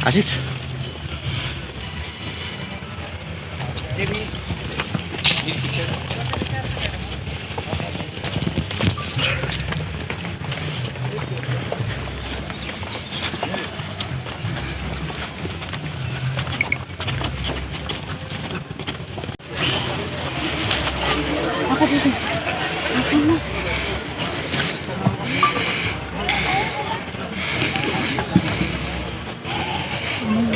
आशिष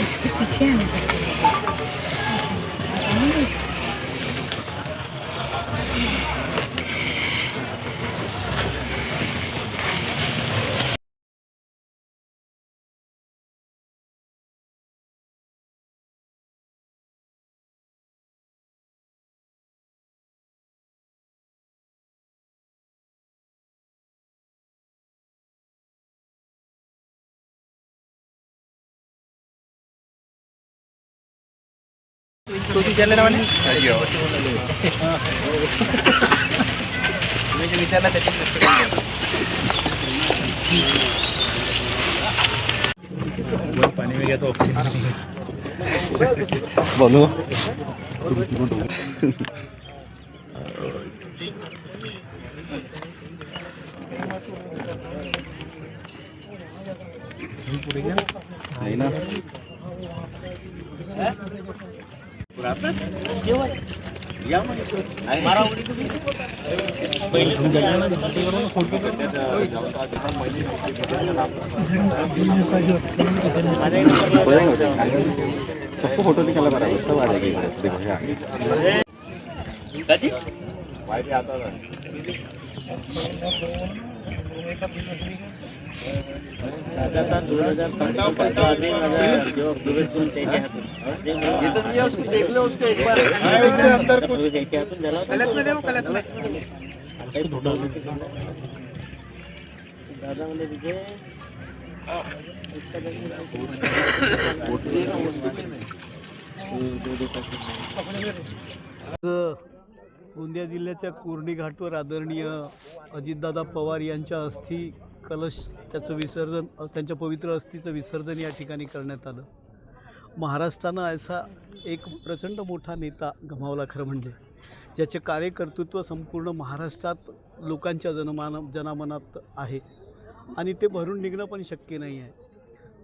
इसके पीछे है तो विचारले वाले विचारला त्याची पानी में गया तो बोलो नहीं ना सबको फोटो निकाला बराबर सब आ जाएगी देखो देख लो उसको एक बार उसके अंदर कुछ कलश में देखो कलश में दादा वाले विजय गोंदिया जिल्ह्याच्या कुर्डी घाटवर आदरणीय अजितदादा पवार यांच्या अस्थी कलश त्याचं विसर्जन त्यांच्या पवित्र अस्थीचं विसर्जन या ठिकाणी करण्यात आलं। महाराष्ट्रानं असा एक प्रचंड मोठा नेता गमावला खरं म्हणजे, ज्याचे कार्यकर्तृत्व संपूर्ण महाराष्ट्रात लोकांच्या जनामनात आहे आणि ते भरून निघणं पण शक्य नाही आहे।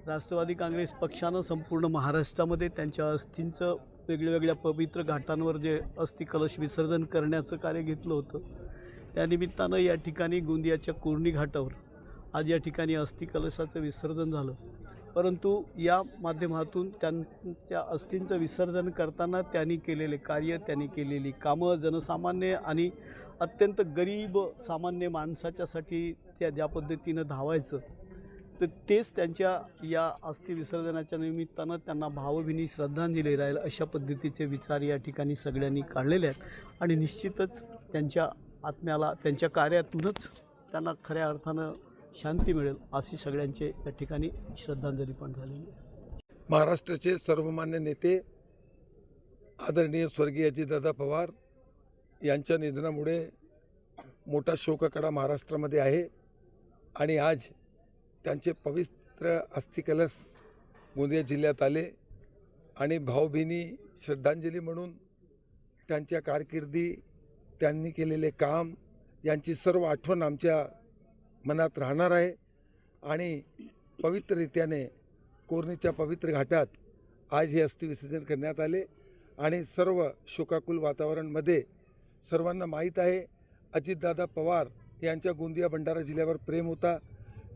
राष्ट्रवादी काँग्रेस पक्षानं संपूर्ण महाराष्ट्रामध्ये त्यांच्या अस्थींचं वेगवेगळ्या पवित्र घाटांवर जे अस्थी कलश विसर्जन करण्याचं कार्य घेतलं होतं, त्यानिमित्तानं या ठिकाणी गोंदियाच्या कुर्डी घाटावर आज या ठिकाणी अस्थी कलशाचं विसर्जन झालं। परंतु या माध्यमातून त्यांच्या अस्थींचं विसर्जन करताना त्यांनी केलेले कार्य, त्यांनी केलेली कामं, जनसामान्य आणि अत्यंत गरीब सामान्य माणसाच्यासाठी त्या ज्या पद्धतीनं धावायचं, तर तेच त्यांच्या या अस्थी विसर्जनाच्या निमित्तानं त्यांना भावभीनी श्रद्धांजली राहील अशा पद्धतीचे विचार या ठिकाणी सगळ्यांनी काढलेले आहेत आणि निश्चितच त्यांच्या आत्म्याला त्यांच्या कार्यातूनच त्यांना खऱ्या अर्थानं शांती मिळेल अशी सगळ्यांचे या ठिकाणी श्रद्धांजली पण झालेली आहे। महाराष्ट्राचे सर्वमान्य नेते आदरणीय स्वर्गीय अजितदादा पवार यांच्या निधनामुळे मोठा शोककडा महाराष्ट्रामध्ये आहे आणि आज त्यांचे पवित्र अस्थिकलश गोंदिया जिल्ह्यात आले आणि भावभीनी श्रद्धांजली म्हणून त्यांच्या कारकिर्दी, त्यांनी केलेले काम यांची सर्व आठवण आमच्या मनात राहणार आहे आणि पवित्ररित्याने कोरणीच्या पवित्र घाटात आज हे अस्थि विसर्जन करण्यात आले आणि सर्व शोकाकुल वातावरणमध्ये सर्वांना माहीत आहे अजितदादा पवार यांच्या गोंदिया भंडारा जिल्ह्यावर प्रेम होता।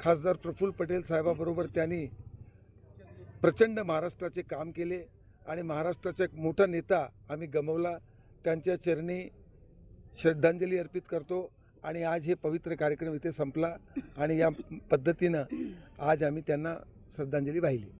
खासदार प्रफुल्ल पटेल साहेबाबरोबर त्यांनी प्रचंड महाराष्ट्राचे काम केले आणि महाराष्ट्राचा एक मोठा नेता आम्ही गमावला। त्यांच्या चरणी श्रद्धांजली अर्पित करतो आणि आज हे पवित्र कार्यक्रम इथे संपला आणि या पद्धतीनं आज आम्ही त्यांना श्रद्धांजली वाहिली।